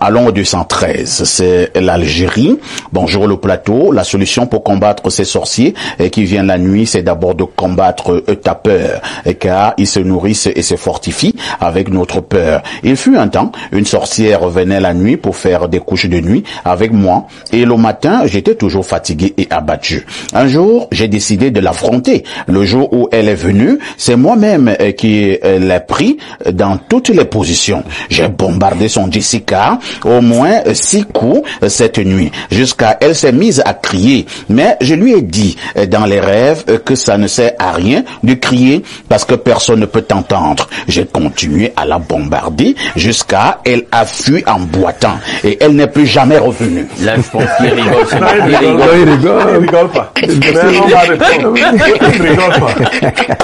allons au 213, c'est l'Algérie. Bonjour le plateau. La solution pour combattre ces sorciers qui viennent la nuit, c'est d'abord de combattre ta peur, car ils se nourrissent et se fortifient avec notre peur. Il fut un temps, une sorcière venait la nuit pour faire des couches de nuit avec moi, et le matin, j'étais toujours fatigué et abattu. Un jour, j'ai décidé de l'affronter. Le jour où elle est venue, c'est moi-même qui l'ai pris dans toutes les positions. J'ai bombardé son Jessica au moins 6 coups cette nuit, jusqu'à elle s'est mise à crier. Mais je lui ai dit dans les rêves que ça ne sert à rien de crier parce que personne ne peut t'entendre. J'ai continué à la bombarder jusqu'à elle a fui en boitant et elle n'est plus jamais revenue. Là, je pense qu'il rigole.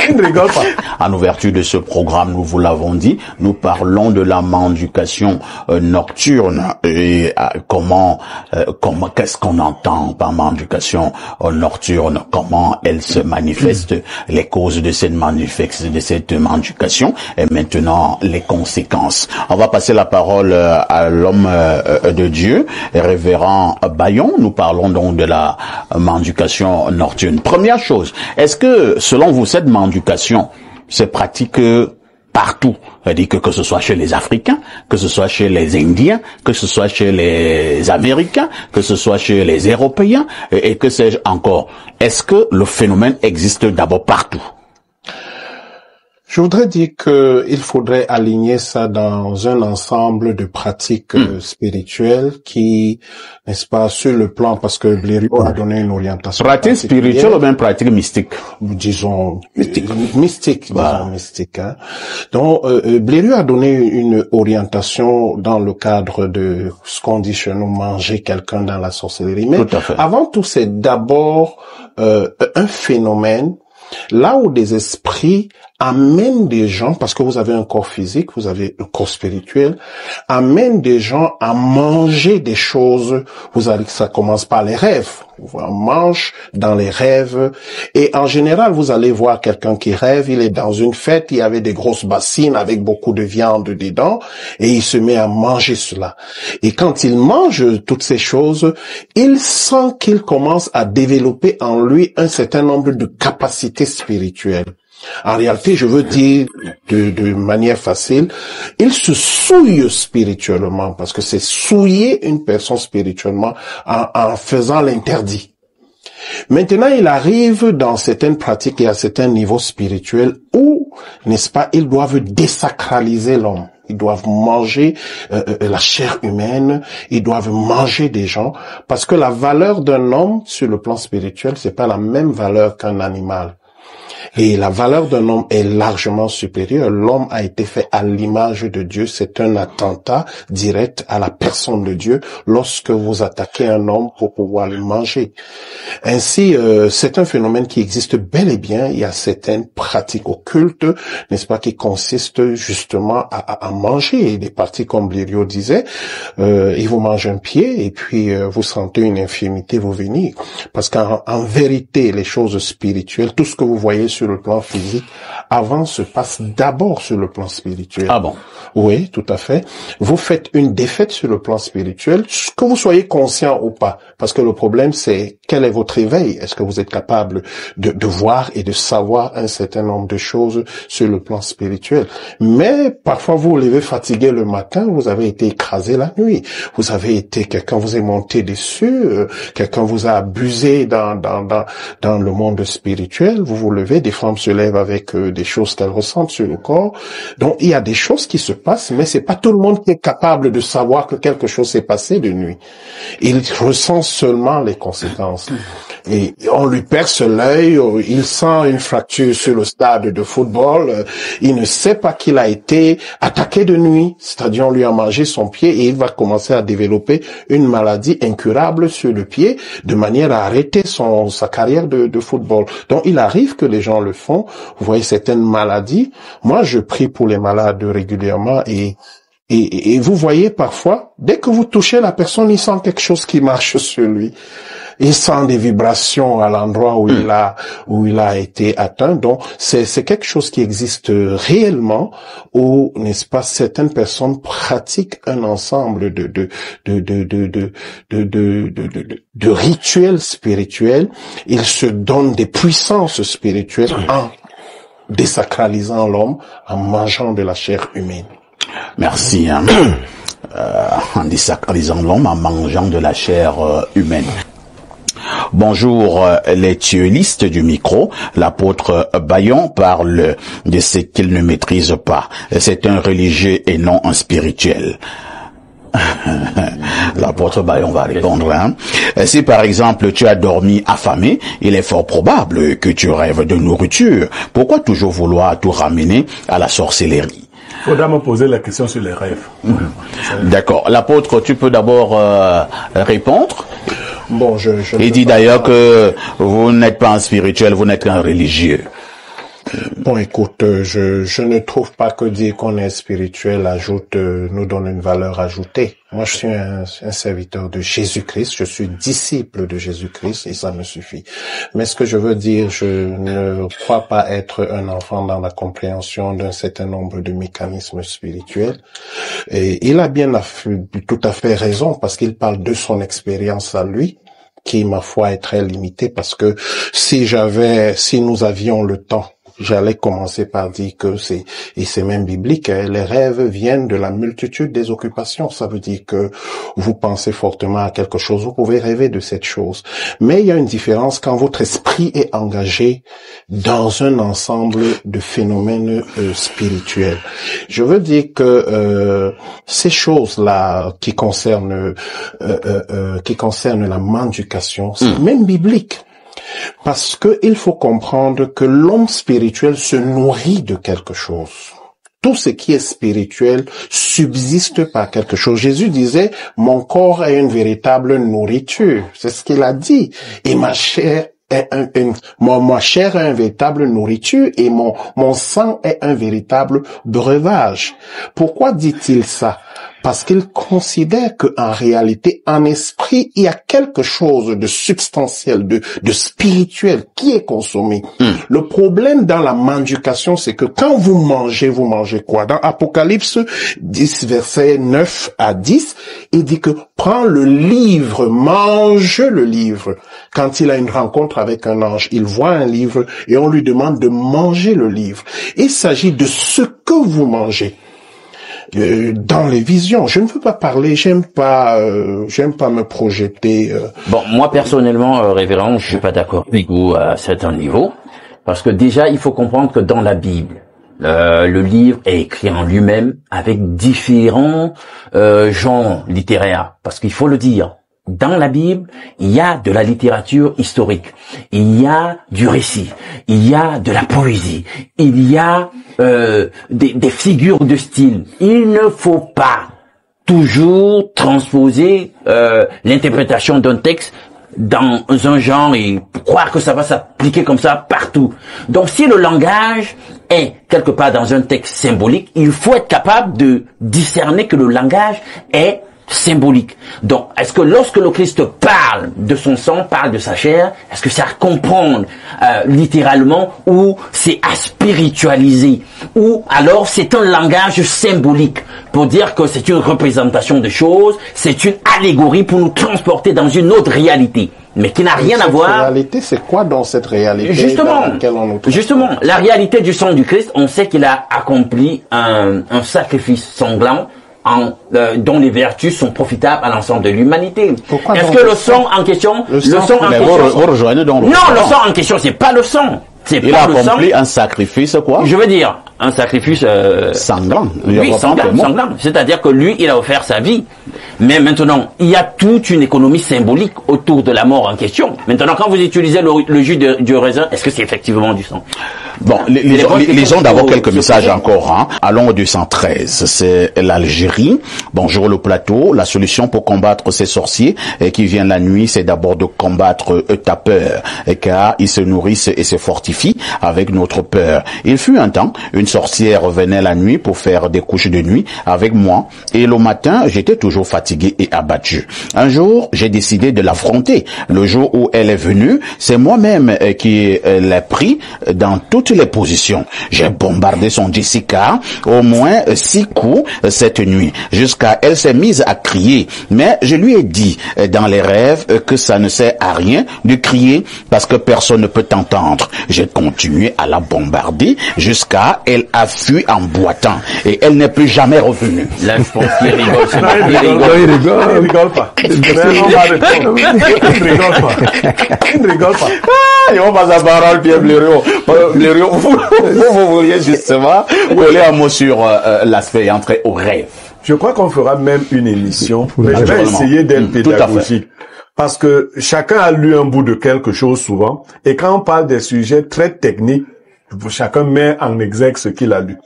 Il rigole pas. En ouverture de ce programme, nous vous l'avons dit, nous parlons de la mendication nocturne et qu'est-ce qu'on entend par mendication nocturne, comment elle se manifeste, les causes de cette mendication et maintenant les conséquences. On va passer la parole à l'homme de Dieu, révérend Bayon. Nous parlons donc de la mendication nocturne. Première chose, est-ce que selon vous cette mendication se pratique partout? C'est-à-dire que ce soit chez les Africains, que ce soit chez les Indiens, que ce soit chez les Américains, que ce soit chez les Européens, et que sais-je encore. Est-ce que le phénomène existe d'abord partout? Je voudrais dire que il faudrait aligner ça dans un ensemble de pratiques spirituelles qui, n'est-ce pas, sur le plan, parce que Blériot a donné une orientation. Pratique spirituelle ou bien pratique mystique? Disons mystique, hein. Donc, Blériot a donné une orientation dans le cadre de ce qu'on dit chez nous, manger quelqu'un dans la sorcellerie. Mais tout à fait. Avant tout, c'est d'abord un phénomène là où des esprits amènent des gens, parce que vous avez un corps physique, vous avez un corps spirituel, amènent des gens à manger des choses. Vous savez que ça commence par les rêves. On mange dans les rêves. Et en général, vous allez voir quelqu'un qui rêve, il est dans une fête, il y avait des grosses bassines avec beaucoup de viande dedans, et il se met à manger cela. Et quand il mange toutes ces choses, il sent qu'il commence à développer en lui un certain nombre de capacités spirituelles. En réalité, je veux dire de manière facile, il se souille spirituellement, parce que c'est souiller une personne spirituellement en faisant l'interdit. Maintenant, il arrive dans certaines pratiques et à certains niveaux spirituels où, n'est-ce pas, ils doivent désacraliser l'homme. Ils doivent manger la chair humaine, ils doivent manger des gens, parce que la valeur d'un homme sur le plan spirituel, c'est pas la même valeur qu'un animal. Et la valeur d'un homme est largement supérieure. L'homme a été fait à l'image de Dieu. C'est un attentat direct à la personne de Dieu lorsque vous attaquez un homme pour pouvoir le manger. Ainsi, c'est un phénomène qui existe bel et bien. Il y a certaines pratiques occultes, n'est-ce pas, qui consistent justement à manger. Et des parties, comme Blériot disait, il vous mange un pied et puis vous sentez une infirmité vous venir. Parce qu'en vérité, les choses spirituelles, tout ce que vous voyez sur le plan physique, avant se passe d'abord sur le plan spirituel. Ah bon? Oui, tout à fait. Vous faites une défaite sur le plan spirituel, que vous soyez conscient ou pas. Parce que le problème, c'est quel est votre éveil? Est-ce que vous êtes capable de voir et de savoir un certain nombre de choses sur le plan spirituel? Mais parfois, vous vous levez fatigué le matin, vous avez été écrasé la nuit. Vous avez été, quelqu'un vous est monté dessus, quelqu'un vous a abusé dans le monde spirituel. Vous vous levez, des femmes se lèvent avec des choses qu'elles ressentent sur le corps. Donc, il y a des choses qui se passent, mais c'est pas tout le monde qui est capable de savoir que quelque chose s'est passé de nuit. Il ressent seulement les conséquences. Et on lui perce l'œil, il sent une fracture sur le stade de football, il ne sait pas qu'il a été attaqué de nuit, c'est-à-dire on lui a mangé son pied et il va commencer à développer une maladie incurable sur le pied, de manière à arrêter sa carrière de football. Donc il arrive que les gens le font. Vous voyez certaines maladies. Moi, je prie pour les malades régulièrement et Et vous voyez parfois, dès que vous touchez la personne, il sent quelque chose qui marche sur lui. Il sent des vibrations à l'endroit où il a été atteint. Donc, c'est quelque chose qui existe réellement, où, n'est-ce pas, certaines personnes pratiquent un ensemble de rituels spirituels. Ils se donnent des puissances spirituelles en désacralisant l'homme, en mangeant de la chair humaine. Merci. En désacralisant l'homme, en mangeant de la chair humaine. Bonjour les tuelistes du micro. L'apôtre Bayon parle de ce qu'il ne maîtrise pas. C'est un religieux et non un spirituel. L'apôtre Bayon va répondre. Si par exemple tu as dormi affamé, il est fort probable que tu rêves de nourriture. Pourquoi toujours vouloir tout ramener à la sorcellerie? Faudra me poser la question sur les rêves. D'accord. L'apôtre, tu peux d'abord répondre. Bon, Il dit d'ailleurs que vous n'êtes pas un spirituel, vous n'êtes qu'un religieux. Bon, écoute, je ne trouve pas que dire qu'on est spirituel nous donne une valeur ajoutée. Moi, je suis un serviteur de Jésus-Christ, je suis disciple de Jésus-Christ et ça me suffit. Mais ce que je veux dire, je ne crois pas être un enfant dans la compréhension d'un certain nombre de mécanismes spirituels. Et il a bien tout à fait raison parce qu'il parle de son expérience à lui, qui, ma foi, est très limitée parce que si nous avions le temps, j'allais commencer par dire que c'est même biblique, les rêves viennent de la multitude des occupations. Ça veut dire que vous pensez fortement à quelque chose, vous pouvez rêver de cette chose. Mais il y a une différence quand votre esprit est engagé dans un ensemble de phénomènes spirituels. Je veux dire que ces choses-là qui concernent la mendication, c'est même biblique. Parce que il faut comprendre que l'homme spirituel se nourrit de quelque chose. Tout ce qui est spirituel subsiste par quelque chose. Jésus disait, mon corps est une véritable nourriture. C'est ce qu'il a dit. Et ma chair est ma chair est une véritable nourriture et mon sang est un véritable breuvage. Pourquoi dit-il ça? Parce qu'il considère que en réalité, en esprit, il y a quelque chose de substantiel, de spirituel qui est consommé. Le problème dans la mendication, c'est que quand vous mangez quoi? Dans Apocalypse 10, versets 9 à 10, il dit que prends le livre, mange le livre. Quand il a une rencontre avec un ange, il voit un livre et on lui demande de manger le livre. Il s'agit de ce que vous mangez. Dans les visions, je ne veux pas parler, j'aime pas me projeter. Bon, moi personnellement, révérend, je suis pas d'accord avec vous à certains niveaux, parce que déjà il faut comprendre que dans la Bible, le livre est écrit en lui-même avec différents genres littéraires, parce qu'il faut le dire. Dans la Bible, il y a de la littérature historique, il y a du récit, il y a de la poésie, il y a des figures de style. Il ne faut pas toujours transposer l'interprétation d'un texte dans un genre et croire que ça va s'appliquer comme ça partout. Donc si le langage est quelque part dans un texte symbolique, il faut être capable de discerner que le langage est symbolique. Donc, est-ce que lorsque le Christ parle de son sang, parle de sa chair, est-ce que c'est à comprendre littéralement ou c'est à spiritualiser ou alors c'est un langage symbolique pour dire que c'est une représentation de choses, c'est une allégorie pour nous transporter dans une autre réalité, mais qui n'a rien à voir. Cette réalité, c'est quoi dans cette réalité? Justement, la réalité du sang du Christ, on sait qu'il a accompli un sacrifice sanglant dont les vertus sont profitables à l'ensemble de l'humanité. Est-ce que le sang en question, vous rejoignez donc le sang en question, c'est pas le sang. Il a accompli un sacrifice quoi? Je veux dire, un sacrifice sanglant. Oui, sanglant. C'est-à-dire que lui, il a offert sa vie. Mais maintenant, il y a toute une économie symbolique autour de la mort en question. Maintenant, quand vous utilisez le jus du raisin, est-ce que c'est effectivement du sang? Bon, lisons d'abord quelques messages encore. Hein. Allons au 213. C'est l'Algérie. Bonjour le plateau. La solution pour combattre ces sorciers qui viennent la nuit, c'est d'abord de combattre ta peur, car ils se nourrissent et se fortifient avec notre peur. Il fut un temps, une sorcière venait la nuit pour faire des couches de nuit avec moi, et le matin, j'étais toujours fatigué et abattu. Un jour, j'ai décidé de l'affronter. Le jour où elle est venue, c'est moi-même qui l'ai pris dans toutes les positions. J'ai bombardé son Jessica au moins 6 coups cette nuit, jusqu'à elle s'est mise à crier. Mais je lui ai dit dans les rêves que ça ne sert à rien de crier parce que personne ne peut t'entendre. J'ai continué à la bombarder jusqu'à elle a fui en boitant et elle n'est plus jamais revenue. Là, je pense qu'il rigole. Il rigole pas. Il ne rigole pas. Et on passe la parole, Pierre Blériot. Blériot, vous vouliez justement voler un mot sur l'aspect entrée au rêve. Je crois qu'on fera même une émission, mais je vais essayer d'être pédagogique. Parce que chacun a lu un bout de quelque chose souvent, et quand on parle des sujets très techniques, chacun met en exergue ce qu'il a lu.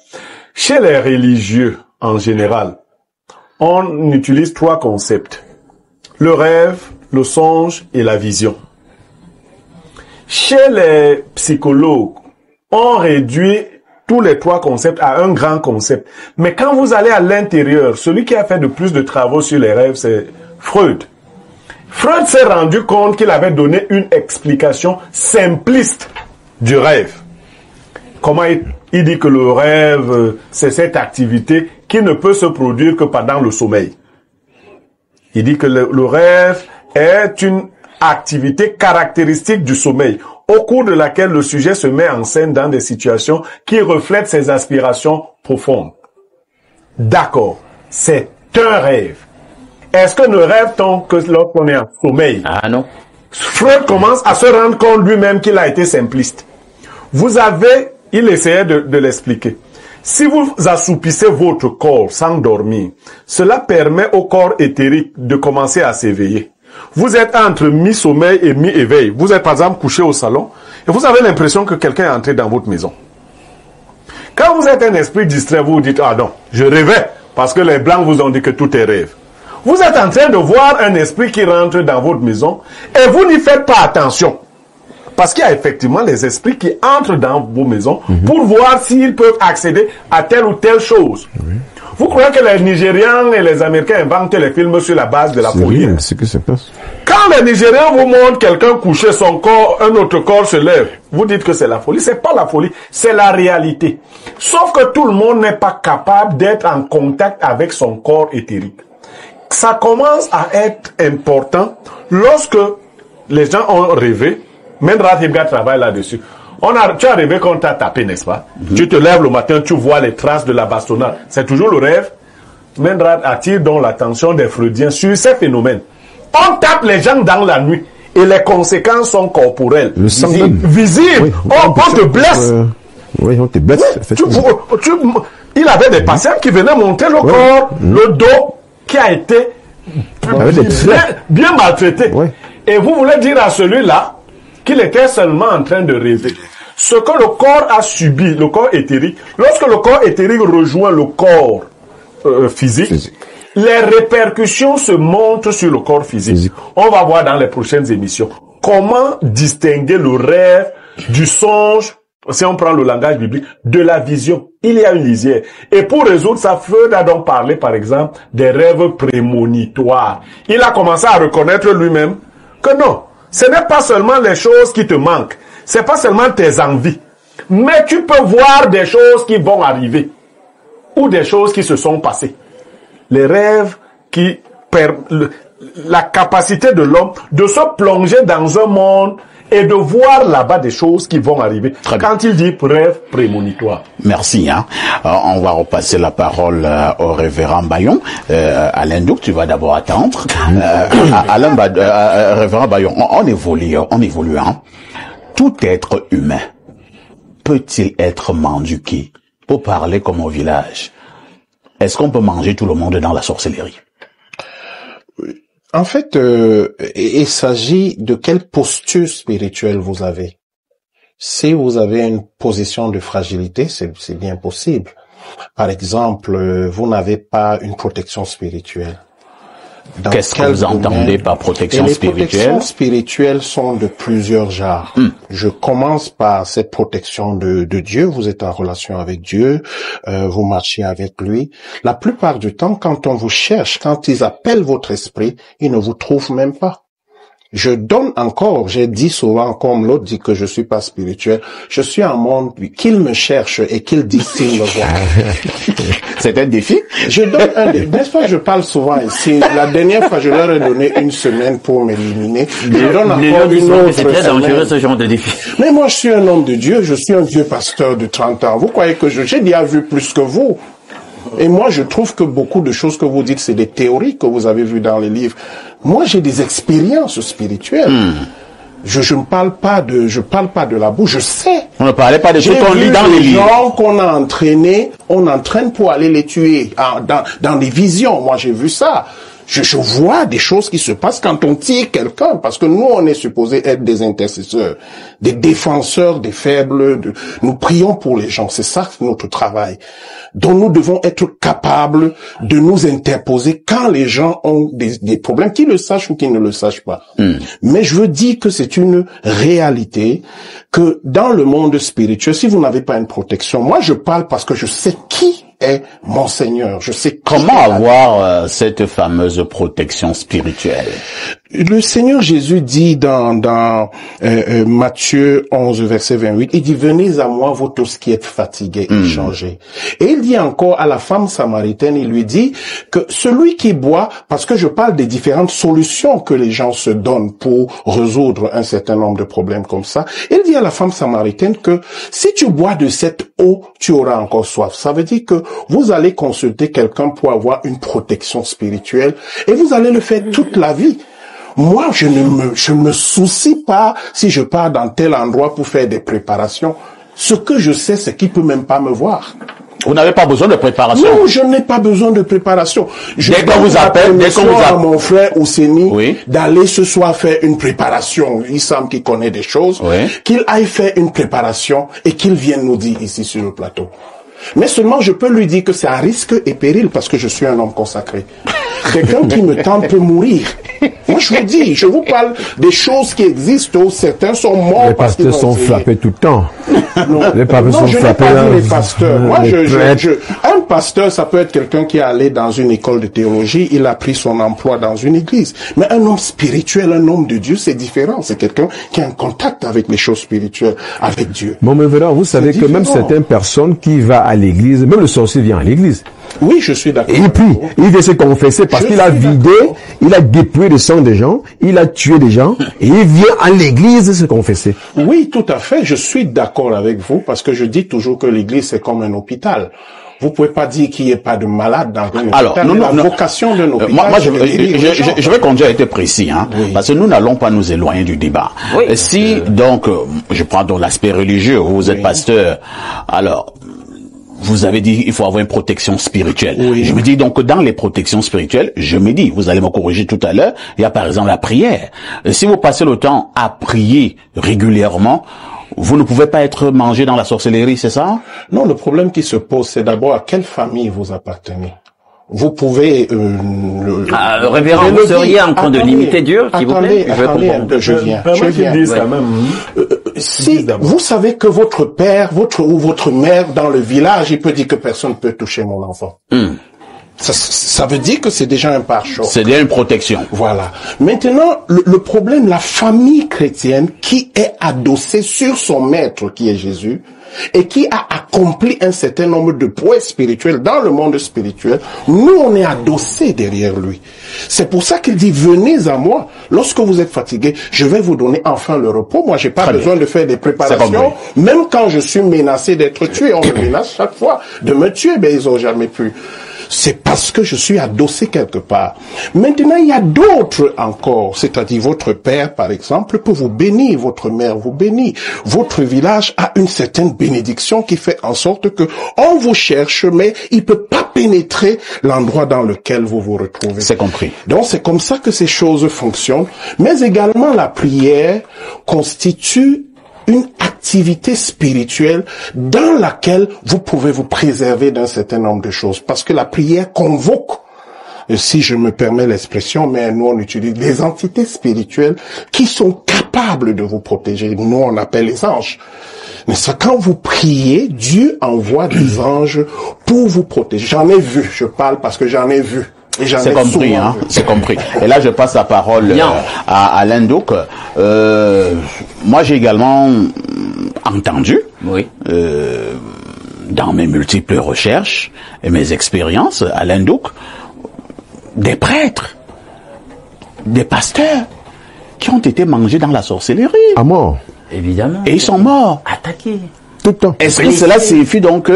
Chez les religieux, en général, on utilise 3 concepts. Le rêve, le songe et la vision. Chez les psychologues, on réduit tous les 3 concepts à un grand concept. Mais quand vous allez à l'intérieur, celui qui a fait de plus de travaux sur les rêves, c'est Freud. Freud s'est rendu compte qu'il avait donné une explication simpliste du rêve. Comment il dit que le rêve, c'est cette activité qui ne peut se produire que pendant le sommeil. Il dit que le rêve est une activité caractéristique du sommeil, au cours de laquelle le sujet se met en scène dans des situations qui reflètent ses aspirations profondes. D'accord, c'est un rêve. Est-ce que ne rêve-t-on que lorsqu'on est en sommeil? Ah non. Freud commence à se rendre compte lui-même qu'il a été simpliste. Il essayait de l'expliquer. Si vous assoupissez votre corps sans dormir, cela permet au corps éthérique de commencer à s'éveiller. Vous êtes entre mi-sommeil et mi-éveil. Vous êtes par exemple couché au salon et vous avez l'impression que quelqu'un est entré dans votre maison. Quand vous êtes un esprit distrait, vous vous dites « Ah non, je rêvais » parce que les Blancs vous ont dit que tout est rêve. Vous êtes en train de voir un esprit qui rentre dans votre maison et vous n'y faites pas attention. Parce qu'il y a effectivement les esprits qui entrent dans vos maisons pour voir s'ils peuvent accéder à telle ou telle chose. Vous croyez que les Nigérians et les Américains inventent les films sur la base de la folie? C'est ce que ça passe. Quand les Nigériens vous montrent quelqu'un coucher son corps, un autre corps se lève, vous dites que c'est la folie. C'est pas la folie, c'est la réalité. Sauf que tout le monde n'est pas capable d'être en contact avec son corps éthérique. Ça commence à être important lorsque les gens ont rêvé. Mendrat Hibga travaille là-dessus. Tu as rêvé qu'on t'a tapé, n'est-ce pas? Tu te lèves le matin, tu vois les traces de la bastonnade. C'est toujours le rêve. Mendrat attire donc l'attention des Freudiens sur ces phénomènes. On tape les gens dans la nuit et les conséquences sont corporelles. Visibles. Oui, on te blesse. Oui, on te blesse. Il avait des patients qui venaient monter le corps, le dos qui a été bien maltraité. Et vous voulez dire à celui-là qu'il était seulement en train de rêver. Ce que le corps a subi, le corps éthérique, lorsque le corps éthérique rejoint le corps physique, les répercussions se montrent sur le corps physique. On va voir dans les prochaines émissions comment distinguer le rêve du songe, si on prend le langage biblique, de la vision. Il y a une lisière. Et pour résoudre ça, Freud a donc parlé, par exemple, des rêves prémonitoires. Il a commencé à reconnaître lui-même que non, ce n'est pas seulement les choses qui te manquent, c'est pas seulement tes envies, mais tu peux voir des choses qui vont arriver ou des choses qui se sont passées. Les rêves qui perdent la capacité de l'homme de se plonger dans un monde et de voir là-bas des choses qui vont arriver. Quand il dit rêve prémonitoire. Merci. On va repasser la parole au révérend Bayon. Alain Douk, tu vas d'abord attendre. Révérend Bayon, on évolue. Tout être humain peut-il être mendiqué pour parler comme au village? Est-ce qu'on peut manger tout le monde dans la sorcellerie? En fait, il s'agit de quelle posture spirituelle vous avez. Si vous avez une position de fragilité, c'est bien possible. Par exemple, vous n'avez pas une protection spirituelle. Qu'est-ce que vous entendez par protection spirituelle? Les protections spirituelles sont de plusieurs genres. Je commence par cette protection de Dieu. Vous êtes en relation avec Dieu, vous marchez avec lui. La plupart du temps, quand on vous cherche, quand ils appellent votre esprit, ils ne vous trouvent même pas. Je donne encore, j'ai dit souvent, comme l'autre dit que je suis pas spirituel, je suis un monde qu'il me cherche et qu'il distille me voit. C'est un défi? Je donne un défi. N'est-ce pas, je parle souvent ici. La dernière fois, je leur ai donné une semaine pour m'éliminer. Je donne encore une autre c'est très dangereux, semaine. ce genre de défi. Mais moi, je suis un homme de Dieu, je suis un vieux pasteur de 30 ans. Vous croyez que j'ai déjà vu plus que vous? Et moi, je trouve que beaucoup de choses que vous dites, c'est des théories que vous avez vues dans les livres. Moi, j'ai des expériences spirituelles. Je ne parle pas de la bouche, je sais. On ne parlait pas de tout qu'on lit dans les livres. J'ai vu des gens qu'on a entraînés, on entraîne pour aller les tuer dans des visions. Moi, j'ai vu ça. Je vois des choses qui se passent quand on tire quelqu'un, parce que nous, on est supposé être des intercesseurs, des défenseurs des faibles. Nous prions pour les gens, c'est ça notre travail. Donc nous devons être capables de nous interposer quand les gens ont des problèmes, qu'ils le sachent ou qu'ils ne le sachent pas. Mais je veux dire que c'est une réalité que dans le monde spirituel, si vous n'avez pas une protection, moi je parle parce que je sais qui est mon Seigneur. Je sais comment avoir cette fameuse protection spirituelle. Le Seigneur Jésus dit dans Matthieu 11, verset 28, il dit, venez à moi, vous tous qui êtes fatigués et chargés. Et il dit encore à la femme samaritaine, il lui dit que celui qui boit, parce que je parle des différentes solutions que les gens se donnent pour résoudre un certain nombre de problèmes comme ça, il dit à la femme samaritaine que si tu bois de cette eau, tu auras encore soif. Ça veut dire que vous allez consulter quelqu'un pour avoir une protection spirituelle et vous allez le faire toute la vie. Moi, je ne me soucie pas si je pars dans tel endroit pour faire des préparations. Ce que je sais, c'est qu'il peut même pas me voir. Vous n'avez pas besoin de préparation? Non, je n'ai pas besoin de préparation. Dès qu'on vous appelle, à mon frère Ousseni, d'aller ce soir faire une préparation. Il semble qu'il connaît des choses. Qu'il aille faire une préparation et qu'il vienne nous dire ici sur le plateau. Mais seulement je peux lui dire que c'est à risque et péril parce que je suis un homme consacré. Quelqu'un qui me tente peut mourir. Moi je vous dis, je vous parle des choses qui existent. Certains sont morts. Les pasteurs sont frappés tout le temps. Non, les pasteurs je n'ai pas vu les pasteurs. Moi, un pasteur, ça peut être quelqu'un qui est allé dans une école de théologie, il a pris son emploi dans une église. Mais un homme spirituel, un homme de Dieu, c'est différent. C'est quelqu'un qui a un contact avec les choses spirituelles, avec Dieu. Bon, mais vraiment, vous savez que même certaines personnes qui vont à l'église, même le sorcier vient à l'église. Oui, je suis d'accord. Et il prie, il vient se confesser parce qu'il a vidé, il a dépouillé le sang des gens, il a tué des gens, et il vient à l'église se confesser. Oui, tout à fait, je suis d'accord avec vous, parce que je dis toujours que l'église c'est comme un hôpital. Vous pouvez pas dire qu'il n'y ait pas de malade dans un hôpital. Alors, la vocation d'un hôpital. Moi, je vais qu'on ait été précis, hein, parce que nous n'allons pas nous éloigner du débat. Si, donc, je prends donc l'aspect religieux, vous êtes pasteur, alors, vous avez dit il faut avoir une protection spirituelle. Je me dis donc que dans les protections spirituelles, je me dis, vous allez me corriger tout à l'heure, il y a par exemple la prière. Si vous passez le temps à prier régulièrement, vous ne pouvez pas être mangé dans la sorcellerie, c'est ça? Non, le problème qui se pose, c'est d'abord à quelle famille vous appartenez. Vous pouvez... révérend, vous seriez en train de limiter Dieu, s'il vous plaît? Je viens. Si vous savez que votre père, ou votre mère dans le village, il peut dire que personne ne peut toucher mon enfant. Ça veut dire que c'est déjà un pare-choc. C'est déjà une protection. Voilà. Maintenant, le problème, la famille chrétienne qui est adossée sur son maître qui est Jésus et qui a accompli un certain nombre de prouesses spirituelles dans le monde spirituel, nous on est adossés derrière lui. C'est pour ça qu'il dit venez à moi. Lorsque vous êtes fatigué, je vais vous donner enfin le repos. Moi j'ai pas besoin de faire des préparations. Même quand je suis menacé d'être tué, on me menace chaque fois de me tuer, mais ils ont jamais pu. C'est pas parce que je suis adossé quelque part. Maintenant, il y a d'autres encore, c'est-à-dire votre père, par exemple, peut vous bénir, votre mère vous bénit, votre village a une certaine bénédiction qui fait en sorte que on vous cherche, mais il peut pas pénétrer l'endroit dans lequel vous vous retrouvez. C'est compris. Donc, c'est comme ça que ces choses fonctionnent. Mais également, la prière constitue une activité spirituelle dans laquelle vous pouvez vous préserver d'un certain nombre de choses. Parce que la prière convoque, si je me permets l'expression, mais nous on utilise des entités spirituelles qui sont capables de vous protéger. Nous on appelle les anges. Mais ça, quand vous priez, Dieu envoie des anges pour vous protéger. J'en ai vu, je parle parce que j'en ai vu. C'est compris, hein. C'est compris. Et là, je passe la parole à Alain Douk. Moi, j'ai également entendu, dans mes multiples recherches et mes expériences, Alain Douk, des prêtres, des pasteurs qui ont été mangés dans la sorcellerie. À mort. Évidemment. Et ils sont morts. Attaqués. Tout le temps. Est-ce que cela signifie donc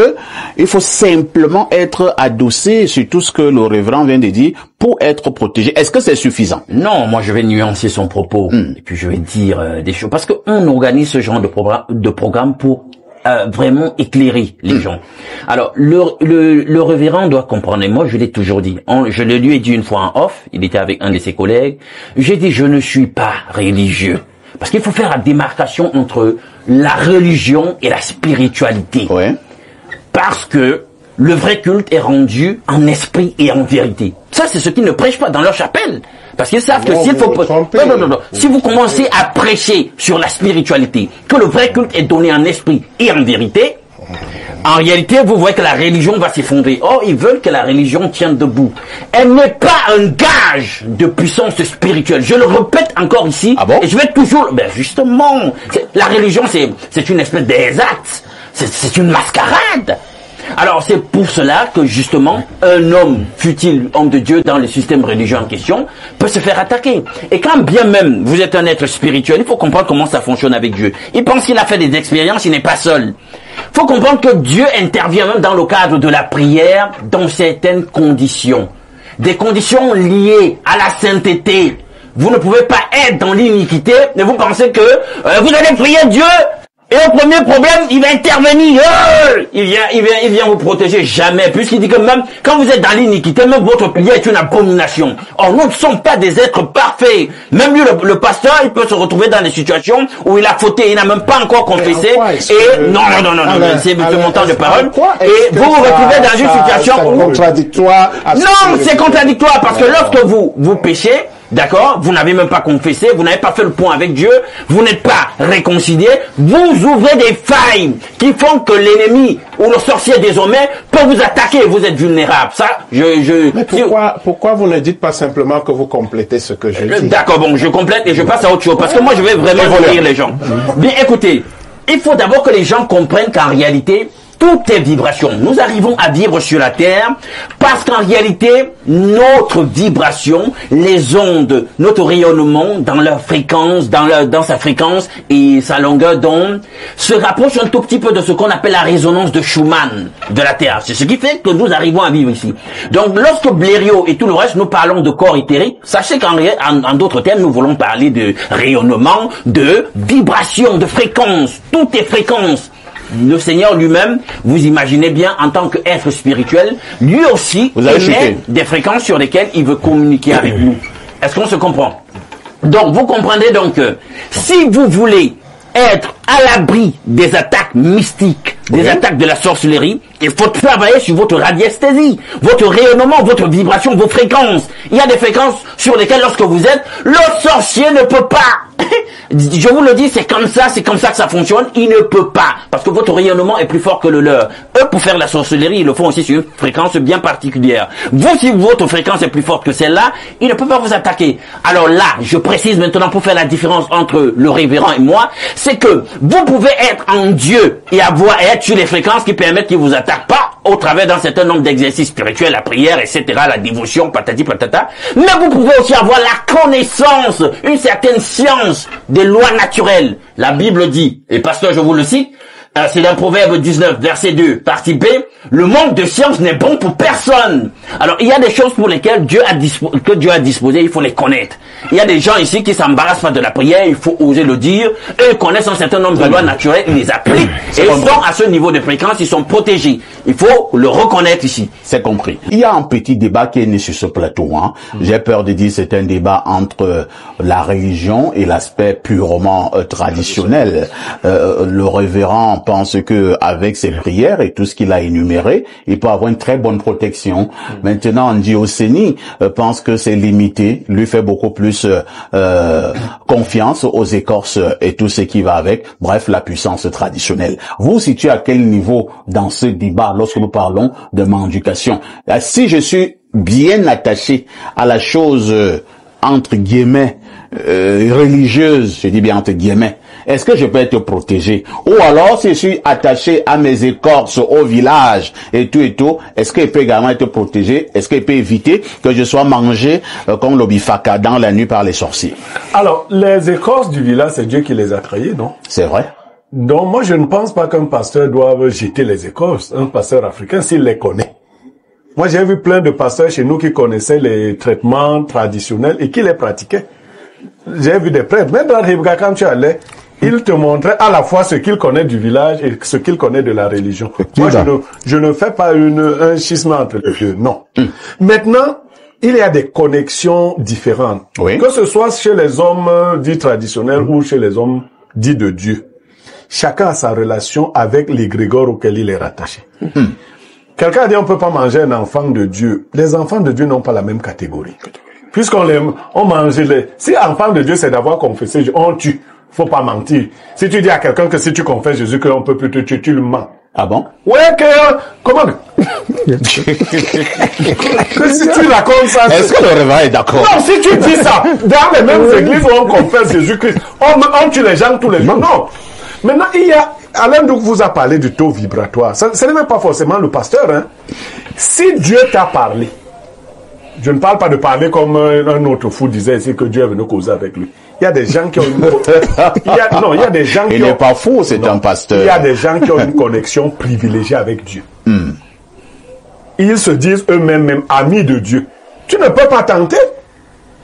qu'il faut simplement être adossé sur tout ce que le révérend vient de dire pour être protégé? Est-ce que c'est suffisant? Non, moi je vais nuancer son propos et puis je vais dire des choses parce que on organise ce genre de programme pour vraiment éclairer les gens. Alors le révérend doit comprendre, et moi je l'ai toujours dit, je le lui ai dit une fois en off, il était avec un de ses collègues, j'ai dit je ne suis pas religieux. Parce qu'il faut faire la démarcation entre la religion et la spiritualité. Ouais. Parce que le vrai culte est rendu en esprit et en vérité. Ça, c'est ce qu'ils ne prêchent pas dans leur chapelle. Parce qu'ils savent que s'il faut... Non. Si vous commencez à prêcher sur la spiritualité, que le vrai culte est donné en esprit et en vérité, en réalité, vous voyez que la religion va s'effondrer. Or, ils veulent que la religion tienne debout. Elle n'est pas un gage de puissance spirituelle. Je le répète encore ici. Ah bon? Et je vais toujours... Ben justement, la religion, c'est une espèce d'exact. C'est une mascarade. Alors, c'est pour cela que, justement, un homme, fut-il homme de Dieu dans le système religieux en question, peut se faire attaquer. Et quand bien même vous êtes un être spirituel, il faut comprendre comment ça fonctionne avec Dieu. Il pense qu'il a fait des expériences, il n'est pas seul. Il faut comprendre que Dieu intervient même dans le cadre de la prière dans certaines conditions. Des conditions liées à la sainteté. Vous ne pouvez pas être dans l'iniquité, mais vous pensez que vous allez prier Dieu. Et au premier problème, il va intervenir. Il vient vous protéger. Jamais. Puisqu'il dit que même quand vous êtes dans l'iniquité, même votre prière est une abomination. Or, nous ne sommes pas des êtres parfaits. Même lui, le pasteur, il peut se retrouver dans des situations où il a fauté. Il n'a même pas encore confessé. Et non, c'est mon temps de parole. Et vous vous retrouvez dans une situation où... contradictoire. Non, c'est contradictoire parce que lorsque vous péchez, d'accord, vous n'avez même pas confessé, vous n'avez pas fait le point avec Dieu, vous n'êtes pas réconcilié, vous ouvrez des failles qui font que l'ennemi ou le sorcier désormais peut vous attaquer et vous êtes vulnérable. Ça, Mais pourquoi vous ne dites pas simplement que vous complétez ce que je dis? D'accord, bon, je complète et je passe à autre chose parce que moi je vais vraiment retenir les gens. Bien, écoutez, il faut d'abord que les gens comprennent qu'en réalité, tout est vibration. Nous arrivons à vivre sur la Terre parce qu'en réalité, notre vibration, les ondes, notre rayonnement dans leur fréquence, dans sa fréquence et sa longueur d'onde, se rapproche un tout petit peu de ce qu'on appelle la résonance de Schumann de la Terre. C'est ce qui fait que nous arrivons à vivre ici. Donc, lorsque Blériot et tout le reste, nous parlons de corps éthérique, sachez qu'en d'autres termes, nous voulons parler de rayonnement, de vibration, de fréquence. Tout est fréquence. Le Seigneur lui-même, vous imaginez bien, en tant qu'être spirituel, lui aussi émet des fréquences sur lesquelles il veut communiquer avec nous. Est-ce qu'on se comprend? Donc, vous comprenez donc que si vous voulez être à l'abri des attaques mystiques, des attaques de la sorcellerie, il faut travailler sur votre radiesthésie, votre rayonnement, votre vibration, vos fréquences. Il y a des fréquences sur lesquelles, lorsque vous êtes, le sorcier ne peut pas. Je vous le dis, c'est comme ça que ça fonctionne. Il ne peut pas, parce que votre rayonnement est plus fort que le leur. Eux, pour faire la sorcellerie, ils le font aussi sur une fréquence bien particulière. Vous, si votre fréquence est plus forte que celle-là, ils ne peuvent pas vous attaquer. Alors là, je précise maintenant pour faire la différence entre le révérend et moi, c'est que vous pouvez être en Dieu et être sur les fréquences qui permettent qu'ils vous attaquent pas au travers d'un certain nombre d'exercices spirituels, la prière, etc., la dévotion, patati patata. Mais vous pouvez aussi avoir la connaissance, une certaine science des lois naturelles. La Bible dit, et pasteur, je vous le cite, C'est dans Proverbe 19, verset 2, partie B. Le manque de science n'est bon pour personne. Alors, il y a des choses pour lesquelles Dieu a disposé, il faut les connaître. Il y a des gens ici qui s'embarrassent pas de la prière, il faut oser le dire. Eux connaissent un certain nombre de lois naturelles, ils les appliquent. Et ils sont à ce niveau de fréquence, ils sont protégés. Il faut le reconnaître ici. C'est compris. Il y a un petit débat qui est né sur ce plateau. J'ai peur de dire c'est un débat entre la religion et l'aspect purement traditionnel. Le révérend pense que avec ses prières et tout ce qu'il a énuméré, il peut avoir une très bonne protection. Maintenant, Ndi Oseni pense que c'est limité, lui fait beaucoup plus confiance aux écorces et tout ce qui va avec. Bref, la puissance traditionnelle. Vous vous situez à quel niveau dans ce débat lorsque nous parlons de mendication? Si je suis bien attaché à la chose entre guillemets religieuse, je dis bien entre guillemets, est-ce que je peux être protégé? Ou alors, si je suis attaché à mes écorces au village et tout, est-ce qu'il peut également être protégé? Est-ce qu'il peut éviter que je sois mangé comme l'obifaka dans la nuit par les sorciers? Alors, les écorces du village, c'est Dieu qui les a créées, non? C'est vrai. Donc, moi, je ne pense pas qu'un pasteur doive jeter les écorces. Un pasteur africain, s'il les connaît. Moi, j'ai vu plein de pasteurs chez nous qui connaissaient les traitements traditionnels et qui les pratiquaient. J'ai vu des prêtres. Même dans Ribga, quand tu allais, il te montrait à la fois ce qu'il connaît du village et ce qu'il connaît de la religion. Moi, je ne fais pas un schisme entre les deux, non. Maintenant, il y a des connexions différentes. Oui. Que ce soit chez les hommes dits traditionnels ou chez les hommes dits de Dieu. Chacun a sa relation avec l'égrégore auquel il est rattaché. Quelqu'un a dit on peut pas manger un enfant de Dieu. Les enfants de Dieu n'ont pas la même catégorie. On mange si enfant de Dieu c'est d'avoir confessé, on tue. Faut pas mentir. Si tu dis à quelqu'un que si tu confesses Jésus qu'on peut plus te tuer, tu le mens. Ah bon? Ouais, comment? Que si tu racontes ça... Est-ce que le réveil est d'accord? Non, si tu dis ça, dans les mêmes églises où on confesse Jésus-Christ, on tue les gens tous les jours. Non. Maintenant, Alain Douk vous a parlé du taux vibratoire. Ce n'est même pas forcément le pasteur, hein. Si Dieu t'a parlé, je ne parle pas de parler comme un autre fou disait ici que Dieu est venu causer avec lui. Il y a des gens qui ont il y a des gens Il n'est pas fou, c'est un pasteur. Il y a des gens qui ont une connexion privilégiée avec Dieu. Ils se disent eux-mêmes amis de Dieu. Tu ne peux pas tenter.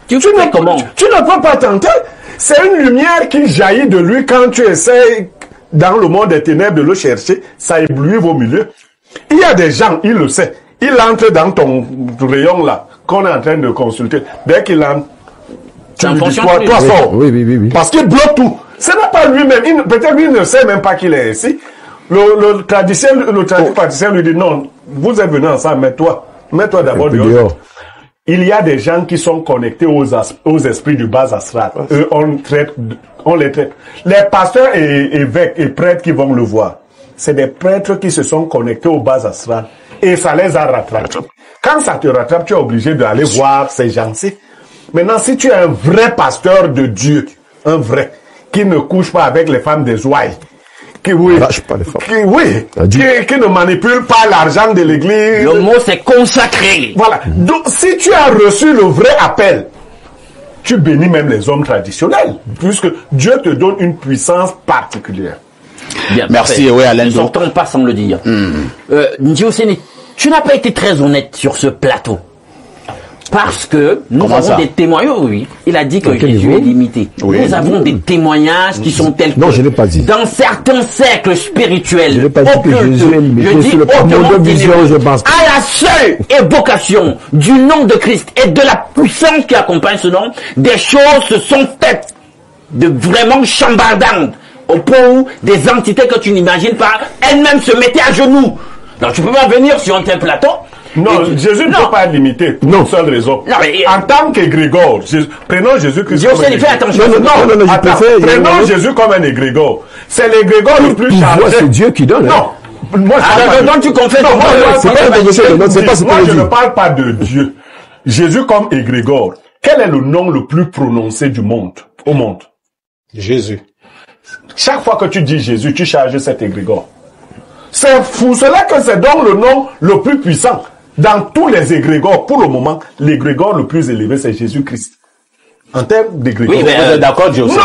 Tu ne peux pas tenter. C'est une lumière qui jaillit de lui quand tu essaies dans le monde des ténèbres de le chercher. Ça éblouit vos milieux. Il y a des gens, il le sait. Il entre dans ton rayon là, qu'on est en train de consulter. Dès qu'il entre, tu lui dis, toi sors. Oui. Parce qu'il bloque tout. Ce n'est pas lui-même. Peut-être lui ne sait même pas qu'il est ici. Le praticien lui dit, non, vous êtes venus ensemble, mets-toi d'abord dehors. Il y a des gens qui sont connectés aux esprits du bas astral. Eux, on les traite. Les pasteurs et évêques et prêtres qui vont le voir, c'est des prêtres qui se sont connectés au bas astral. Et ça les a rattrapés. Quand ça te rattrape, tu es obligé d'aller voir ces gens-ci. Maintenant, si tu es un vrai pasteur de Dieu, un vrai, qui ne couche pas avec les femmes des ouailles, qui ne manipule pas l'argent de l'église. Le mot c'est consacré. Voilà. Donc, si tu as reçu le vrai appel, tu bénis même les hommes traditionnels, puisque Dieu te donne une puissance particulière. Bien, merci, oui, Alain. Ne sortons pas sans le dire. Ndi Oseni, tu n'as pas été très honnête sur ce plateau. Parce que nous avons des témoignages, oui. Il a dit que Jésus est limité. Oui. Nous avons des témoignages qui sont tels que... Non, je n'ai pas dit. Dans certains cercles spirituels, je n'ai pas dit que Jésus est limité sur le plan de vision, je pense. À la seule évocation du nom de Christ et de la puissance qui accompagne ce nom, des choses se sont faites de vraiment chambardantes, au point où des entités que tu n'imagines pas, elles-mêmes se mettaient à genoux. Donc tu peux pas venir sur un tel plateau. Non, Jésus ne peut pas être limité pour une seule raison. Non, mais, en tant qu'égrégore, prenons Jésus-Christ comme un égrégore. Prenons Jésus comme un égrégore. C'est l'égrégore le plus chargé. C'est Dieu qui donne. Non. Moi, tu confesses. Moi, je ne parle pas de Dieu. Jésus comme égrégore. Quel est le nom le plus prononcé du monde, au monde? Jésus. Chaque fois que tu dis Jésus, tu charges cet égrégore. C'est pour cela que c'est donc le nom le plus puissant. Dans tous les égrégores, pour le moment, l'égrégore le plus élevé, c'est Jésus-Christ. En termes d'égrégore. Oui, mais vous êtes d'accord, Joseph?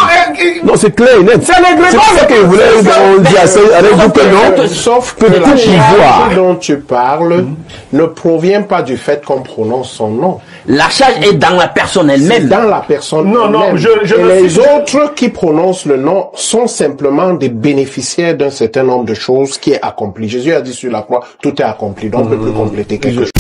Non, c'est clair et net. C'est l'égrégore. C'est ça que vous voulez dire avec vous que non. Sauf que que tout la pouvoir charge dont tu parles ne provient pas du fait qu'on prononce son nom. La charge est dans la personne elle-même. Dans la personne Non, non, elle-même. je Et me les suis- autres qui prononcent le nom sont simplement des bénéficiaires d'un certain nombre de choses qui est accompli. Jésus a dit sur la croix, tout est accompli. Donc on ne peut plus compléter quelque chose.